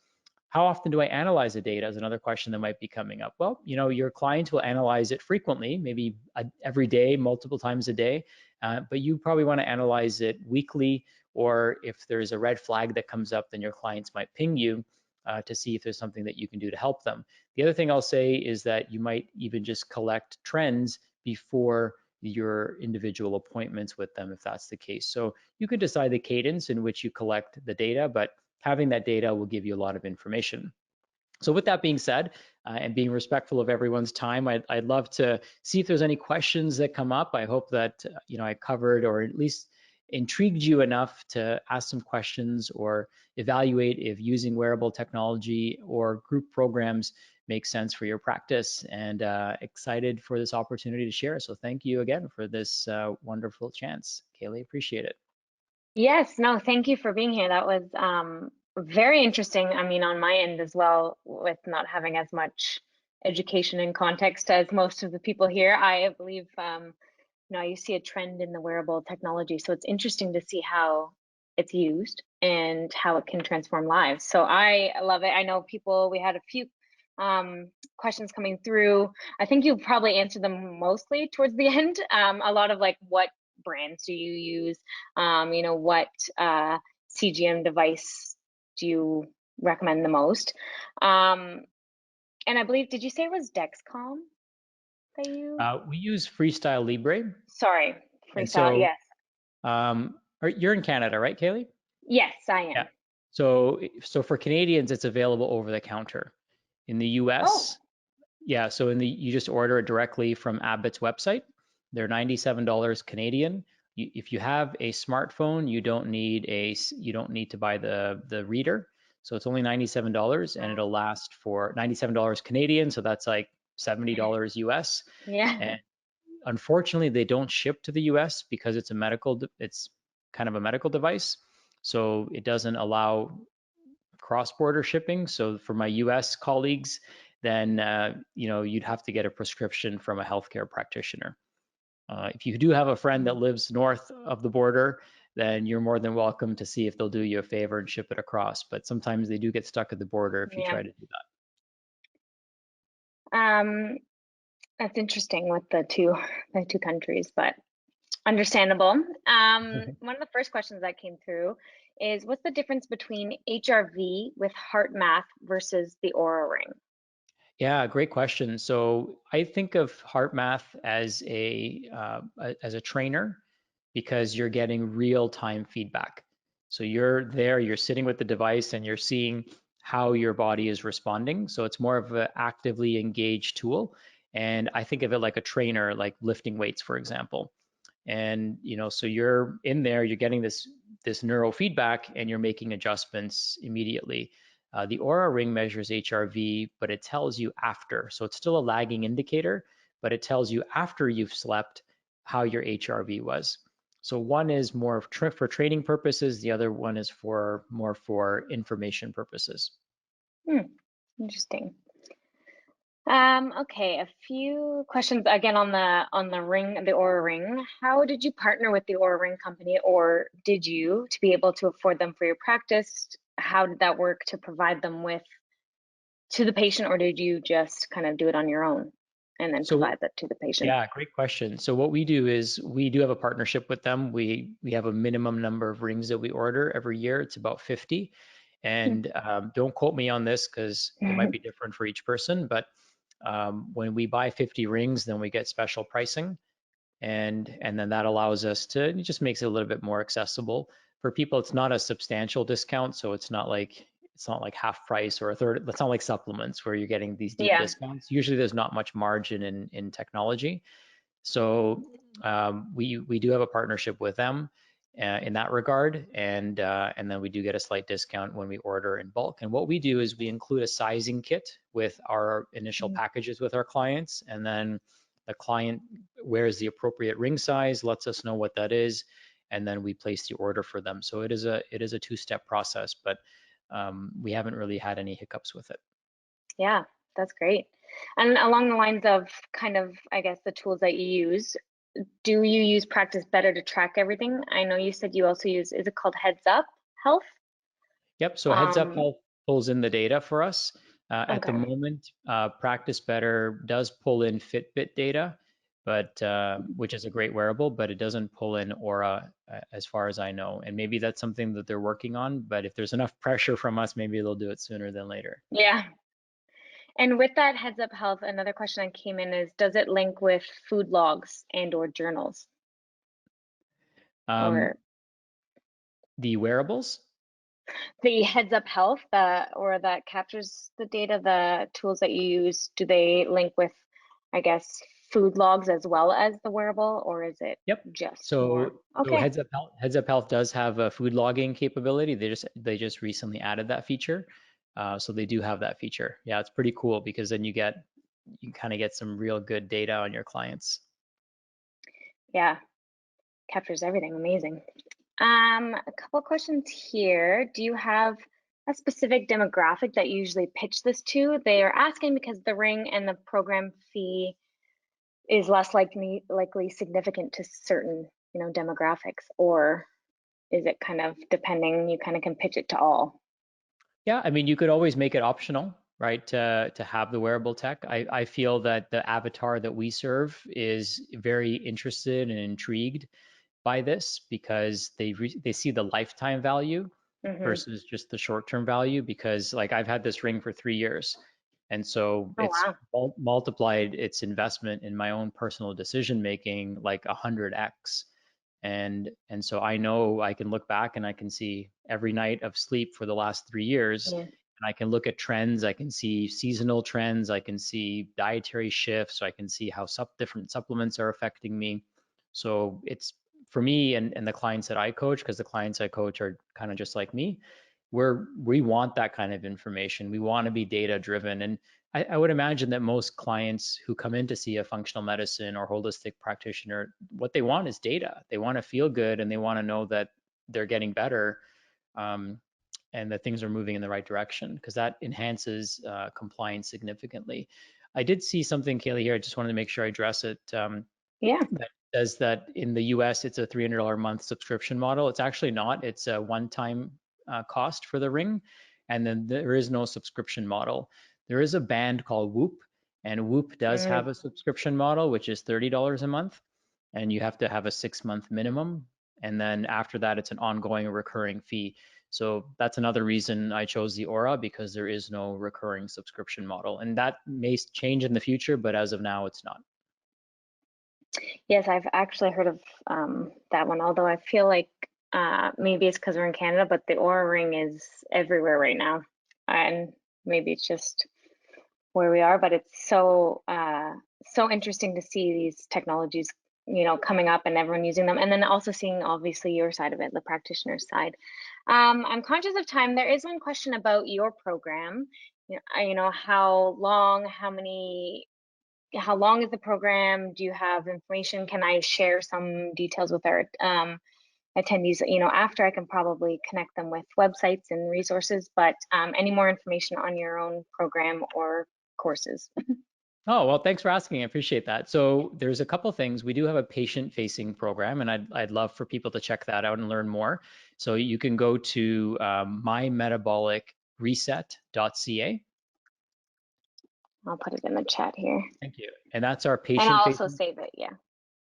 How often do I analyze the data is another question that might be coming up. Well, your clients will analyze it frequently, maybe every day, multiple times a day, but you probably want to analyze it weekly, or if there's a red flag that comes up, then your clients might ping you to see if there's something that you can do to help them. The other thing I'll say is that you might even just collect trends before your individual appointments with them, if that's the case. So you can decide the cadence in which you collect the data, but having that data will give you a lot of information. So with that being said, and being respectful of everyone's time, I'd love to see if there's any questions that come up. I hope that I covered or at least intrigued you enough to ask some questions or evaluate if using wearable technology or group programs make sense for your practice, and excited for this opportunity to share. So thank you again for this wonderful chance. Kaylee, appreciate it. Yes, no, thank you for being here. That was very interesting. I mean, on my end as well, with not having as much education and context as most of the people here. I believe, you see a trend in the wearable technology. So it's interesting to see how it's used and how it can transform lives. So I love it. I know we had a few questions coming through. I think you probably answered them mostly towards the end. A lot of like, what brands do you use? What CGM device do you recommend the most? And I believe, did you say it was Dexcom that you? We use Freestyle Libre. Sorry, And Freestyle. so Yes. you're in Canada, right, Kaylee? Yes, I Yeah. am. So for Canadians, it's available over the counter. In the Oh, US, yeah, so you just order it directly from Abbott's website. They're $97 Canadian. If you have a smartphone, you don't need to buy the reader. So it's only $97 and it'll last for $97 Canadian, so that's like $70 US. yeah. And unfortunately, they don't ship to the US because it's kind of a medical device. So it doesn't allow cross-border shipping. So for my US colleagues, then you'd have to get a prescription from a healthcare practitioner. If you do have a friend that lives north of the border, then you're more than welcome to see if they'll do you a favor and ship it across. But sometimes they do get stuck at the border if you Yeah. try to do Um, that's interesting with the two countries, but understandable. that. One of the first questions that came through is, what's the difference between HRV with heart math versus the Aura Ring? Yeah, great question. So I think of HeartMath as a trainer because you're getting real-time feedback. So you're sitting with the device and you're seeing how your body is responding. So it's more of an actively engaged tool. And I think of it like a trainer, like lifting weights, for example. And so you're in there, you're getting this neurofeedback, and you're making adjustments immediately. The Aura Ring measures HRV, but it tells you after. So it's still a lagging indicator, but it tells you after you've slept how your HRV was. So one is more for training purposes, the other one is more for information purposes. Interesting. Okay, a few questions again on the ring, the Aura Ring. How did you partner with the Aura Ring company, or did you to be able to afford them for your practice? How did that work to provide them to the patient, or did you just kind of do it on your own and then So provide that to the patient? yeah, great question. So what we do is we do have a partnership with them. We have a minimum number of rings that we order every year. It's about 50. And don't quote me on this because it might be different for each person. But when we buy 50 rings, then we get special pricing, and then that allows us to, it just makes it a little bit more accessible for people. It's not a substantial discount, so it's not like half price or a third. It's not like supplements where you're getting these deep Yeah. discounts. Usually there's not much margin in technology. So we do have a partnership with them in that regard, and then we do get a slight discount when we order in bulk. And what we do is we include a sizing kit with our initial packages with our clients, and then the client wears the appropriate ring size, lets us know what that is, and then we place the order for them. So it is a two-step process, but we haven't really had any hiccups with it. Yeah, that's great. And along the lines of kind of, I guess, the tools that you use, do you use Practice Better to track everything? I know you said you also use, is it called Heads Up Health? Yep, so Heads Up Health pulls in the data for us. At the Okay. moment, Practice Better does pull in Fitbit data, but which is a great wearable, but it doesn't pull in Aura as far as I know. And maybe that's something that they're working on, but if there's enough pressure from us, maybe they'll do it sooner than later. Yeah. And with that Heads Up Health, another question that came in is, does it link with food logs and or journals? Um, Or the wearables? the Heads Up Health, or that captures the data, the tools that you use, do they link with, I guess, food logs as well as the wearable, or is it Yep. just more? So Okay. Heads Up Health does have a food logging capability. They just recently added that feature. So they do have that feature. Yeah, it's pretty cool because then you kind of get some real good data on your clients. Yeah, captures everything. Amazing. A couple questions here. Do you have a specific demographic that you usually pitch this to? They are asking because the ring and the program fee is less likely significant to certain, demographics, or is it kind of depending, you kind of can pitch it to all? Yeah, I mean, you could always make it optional, right? To have the wearable tech. I feel that the avatar that we serve is very interested and intrigued by this because they see the lifetime value Mm-hmm. versus just the short-term value. Because like I've had this ring for 3 years, and so Oh, it's wow. multiplied its investment in my own personal decision making like 100x. And so I know I can look back and I can see every night of sleep for the last 3 years, Yeah. and I can look at trends. I can see seasonal trends. I can see dietary shifts. I can see how different supplements are affecting me. So it's for me and the clients that I coach, because the clients I coach are kind of just like me. We want that kind of information. We want to be data driven, and I would imagine that most clients who come in to see a functional medicine or holistic practitioner, what they want is data. They want to feel good and they want to know that they're getting better, um, and that things are moving in the right direction, because that enhances compliance significantly. I did see something, Kaylee, here. I just wanted to make sure I address it. Yeah. That says that in the US, it's a $300 a month subscription model. It's actually not. It's a one-time cost for the ring, and then there is no subscription model. There is a band called Whoop, and Whoop does Mm. have a subscription model, which is $30 a month, and you have to have a 6-month minimum. And then after that, it's an ongoing recurring fee. So that's another reason I chose the Aura, because there is no recurring subscription model. And that may change in the future, but as of now, it's not. Yes, I've actually heard of that one, although I feel like maybe it's because we're in Canada, but the Aura Ring is everywhere right now. And maybe it's just where we are, but it's so interesting to see these technologies, coming up and everyone using them, and then also seeing obviously your side of it, the practitioner side. I'm conscious of time. There is one question about your program. How long is the program? Do you have information? Can I share some details with our attendees? After I can probably connect them with websites and resources, but any more information on your own program or courses? Oh, well, thanks for asking. I appreciate that. So there's a couple things. We do have a patient-facing program, and I'd love for people to check that out and learn more. So you can go to mymetabolicreset.ca. I'll put it in the chat here. Thank you. And that's our And I'll also patient-facing. save it. Yeah.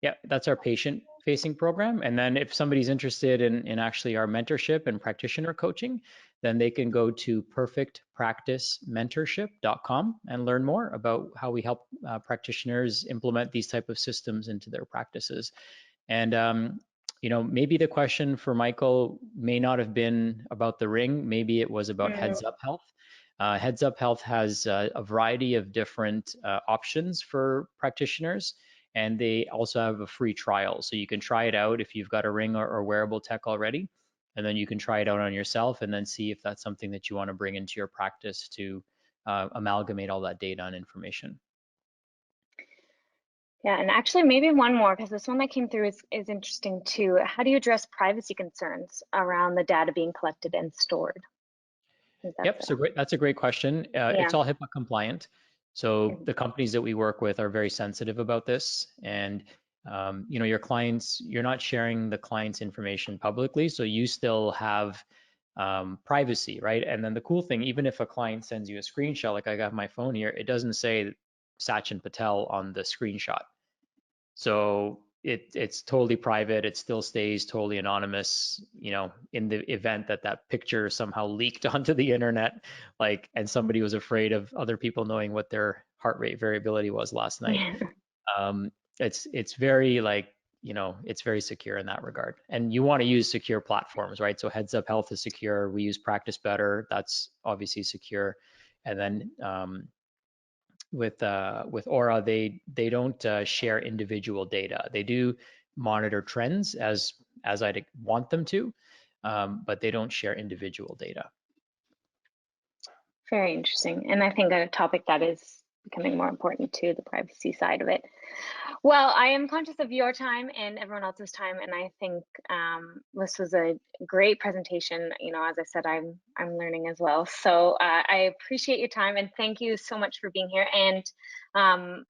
Yeah, that's our patient-facing program. And then if somebody's interested in actually our mentorship and practitioner coaching, then they can go to perfectpracticementorship.com and learn more about how we help practitioners implement these type of systems into their practices. And maybe the question for Michael may not have been about the ring. Maybe it was about Mm, Heads Up Health. Heads Up Health has a variety of different options for practitioners, and they also have a free trial. So you can try it out if you've got a ring or wearable tech already, and then you can try it out on yourself and then see if that's something that you want to bring into your practice to amalgamate all that data and information. yeah, and actually maybe one more, because this one that came through is interesting too. How do you address privacy concerns around the data being collected and stored? I think Yep, so great. That's a great question. yeah. It's all HIPAA compliant. So Mhm. the companies that we work with are very sensitive about this. And your clients, you're not sharing the client's information publicly, so you still have privacy, right? And then the cool thing, even if a client sends you a screenshot, like I got my phone here, it doesn't say Sachin Patel on the screenshot. So it's totally private. It still stays totally anonymous, you know, in the event that that picture somehow leaked onto the internet, like, and somebody was afraid of other people knowing what their heart rate variability was last night. Yeah. Um, it's very like, you know, it's very secure in that regard. And you want to use secure platforms, right? So Heads Up Health is secure. We use Practice Better. That's obviously secure. And then with Aura, they don't share individual data. They do monitor trends as I'd want them to, but they don't share individual data. Very interesting. And I think a topic that is becoming more important too, the privacy side of it. Well, I am conscious of your time and everyone else's time, and I think this was a great presentation. You know, as I said, I'm learning as well. So I appreciate your time and thank you so much for being here. And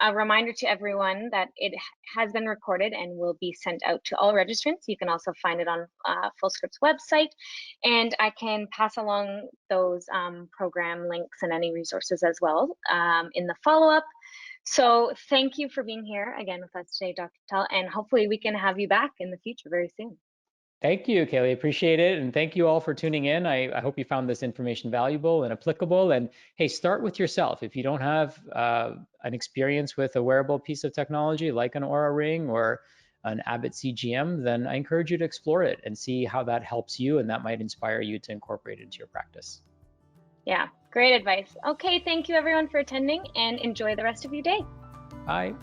a reminder to everyone that it has been recorded and will be sent out to all registrants. You can also find it on Fullscript's website, and I can pass along those program links and any resources as well in the follow-up. So thank you for being here again with us today, Dr. Patel, and hopefully we can have you back in the future very soon. Thank you, Kaylee. Appreciate it. And thank you all for tuning in. I hope you found this information valuable and applicable. And hey, start with yourself. If you don't have an experience with a wearable piece of technology like an Aura Ring or an Abbott CGM, then I encourage you to explore it and see how that helps you, and that might inspire you to incorporate it into your practice. Yeah, great advice. Okay, thank you everyone for attending and enjoy the rest of your day. Bye.